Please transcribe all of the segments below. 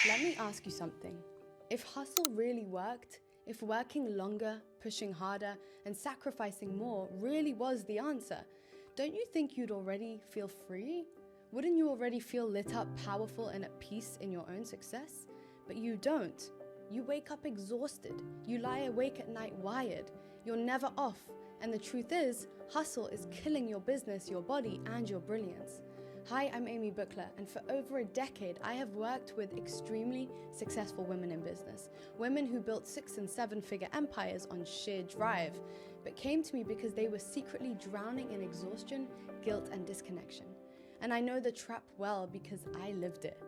Let me ask you something. If hustle really worked, if working longer, pushing harder, and sacrificing more really was the answer, don't you think you'd already feel free? Wouldn't you already feel lit up, powerful, and at peace in your own success? But you don't. You wake up exhausted. You lie awake at night wired. You're never off. And the truth is, hustle is killing your business, your body, and your brilliance. Hi, I'm Amy Buchler, and for over a decade, I have worked with extremely successful women in business. Women who built 6- and 7-figure empires on sheer drive, but came to me because they were secretly drowning in exhaustion, guilt, and disconnection. And I know the trap well because I lived it.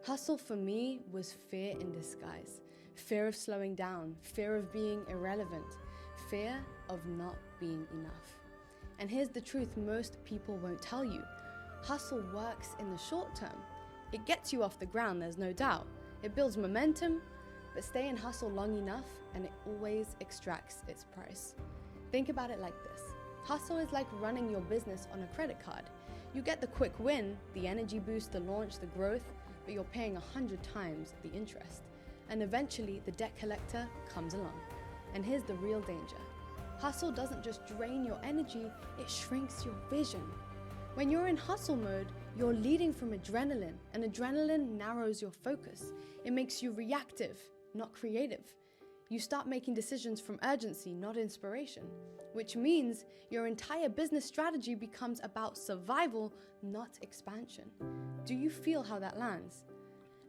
Hustle for me was fear in disguise. Fear of slowing down, fear of being irrelevant, fear of not being enough. And here's the truth most people won't tell you. Hustle works in the short term. It gets you off the ground, there's no doubt. It builds momentum, but stay in hustle long enough and it always extracts its price. Think about it like this. Hustle is like running your business on a credit card. You get the quick win, the energy boost, the launch, the growth, but you're paying 100 times the interest. And eventually the debt collector comes along. And here's the real danger. Hustle doesn't just drain your energy, it shrinks your vision. When you're in hustle mode, you're leading from adrenaline, and adrenaline narrows your focus. It makes you reactive, not creative. You start making decisions from urgency, not inspiration, which means your entire business strategy becomes about survival, not expansion. Do you feel how that lands?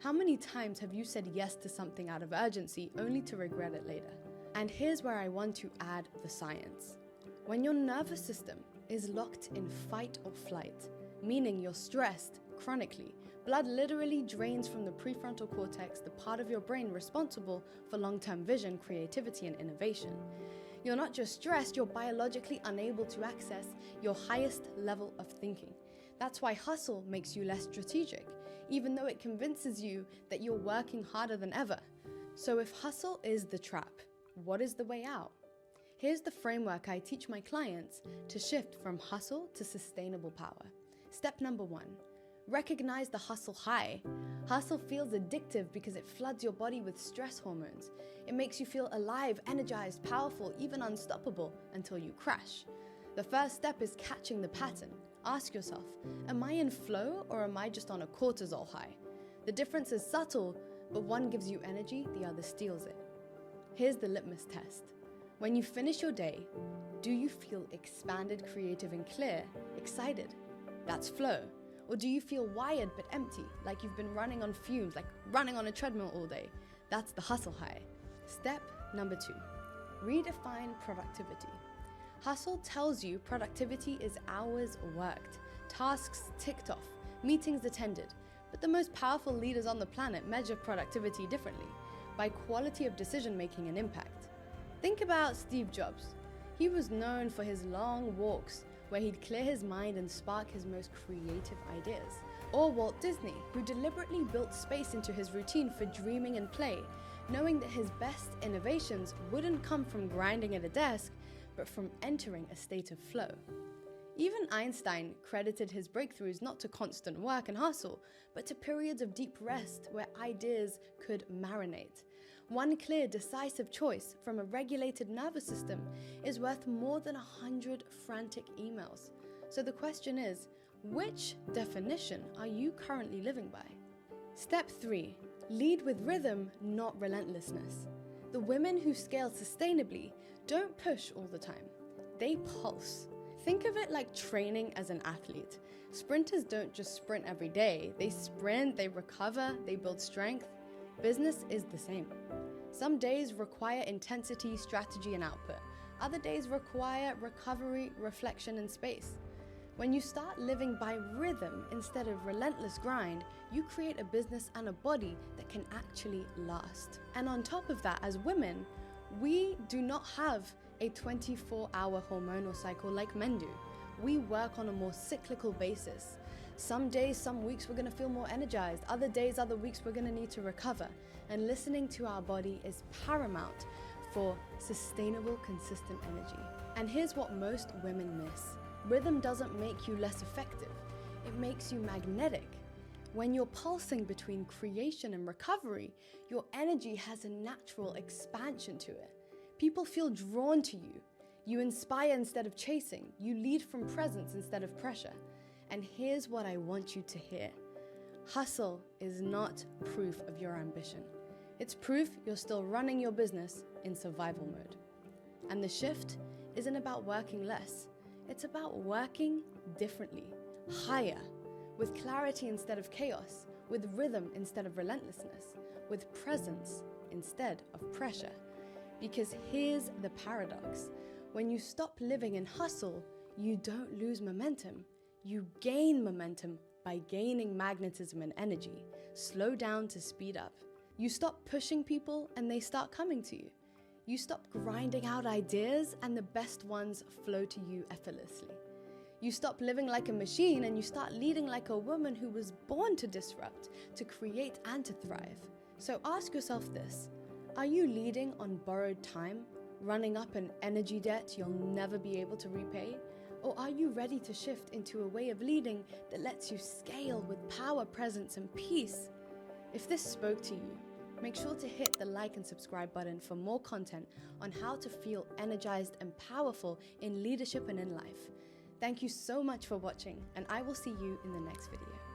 How many times have you said yes to something out of urgency only to regret it later? And here's where I want to add the science. When your nervous system is locked in fight or flight, meaning you're stressed chronically, blood literally drains from the prefrontal cortex, the part of your brain responsible for long-term vision, creativity, and innovation. You're not just stressed, you're biologically unable to access your highest level of thinking. That's why hustle makes you less strategic, even though it convinces you that you're working harder than ever. So if hustle is the trap, what is the way out? Here's the framework I teach my clients to shift from hustle to sustainable power. Step number 1, recognize the hustle high. Hustle feels addictive because it floods your body with stress hormones. It makes you feel alive, energized, powerful, even unstoppable until you crash. The first step is catching the pattern. Ask yourself, am I in flow or am I just on a cortisol high? The difference is subtle, but one gives you energy, the other steals it. Here's the litmus test. When you finish your day, do you feel expanded, creative, and clear, excited? That's flow. Or do you feel wired but empty, like you've been running on fumes, like running on a treadmill all day? That's the hustle high. Step number 2, redefine productivity. Hustle tells you productivity is hours worked, tasks ticked off, meetings attended. But the most powerful leaders on the planet measure productivity differently, by quality of decision making and impact. Think about Steve Jobs. He was known for his long walks where he'd clear his mind and spark his most creative ideas. Or Walt Disney, who deliberately built space into his routine for dreaming and play, knowing that his best innovations wouldn't come from grinding at a desk, but from entering a state of flow. Even Einstein credited his breakthroughs not to constant work and hustle, but to periods of deep rest where ideas could marinate. One clear, decisive choice from a regulated nervous system is worth more than 100 frantic emails. So the question is, which definition are you currently living by? Step 3, lead with rhythm, not relentlessness. The women who scale sustainably don't push all the time. They pulse. Think of it like training as an athlete. Sprinters don't just sprint every day. They sprint, they recover, they build strength. Business is the same. Some days require intensity, strategy, and output. Other days require recovery, reflection, and space. When you start living by rhythm instead of relentless grind, you create a business and a body that can actually last. And on top of that, as women, we do not have a 24-hour hormonal cycle like men do. We work on a more cyclical basis. Some days, some weeks, we're gonna feel more energized. Other days, other weeks, we're gonna need to recover. And listening to our body is paramount for sustainable, consistent energy. And here's what most women miss. Rhythm doesn't make you less effective. It makes you magnetic. When you're pulsing between creation and recovery, your energy has a natural expansion to it. People feel drawn to you. You inspire instead of chasing. You lead from presence instead of pressure. And here's what I want you to hear. Hustle is not proof of your ambition. It's proof you're still running your business in survival mode. And the shift isn't about working less. It's about working differently, higher, with clarity instead of chaos, with rhythm instead of relentlessness, with presence instead of pressure. Because here's the paradox. When you stop living in hustle, you don't lose momentum. You gain momentum by gaining magnetism and energy. Slow down to speed up. You stop pushing people and they start coming to you. You stop grinding out ideas and the best ones flow to you effortlessly. You stop living like a machine and you start leading like a woman who was born to disrupt, to create and to thrive. So ask yourself this. Are you leading on borrowed time, running up an energy debt you'll never be able to repay? Or are you ready to shift into a way of leading that lets you scale with power, presence, and peace? If this spoke to you, make sure to hit the like and subscribe button for more content on how to feel energized and powerful in leadership and in life. Thank you so much for watching, and I will see you in the next video.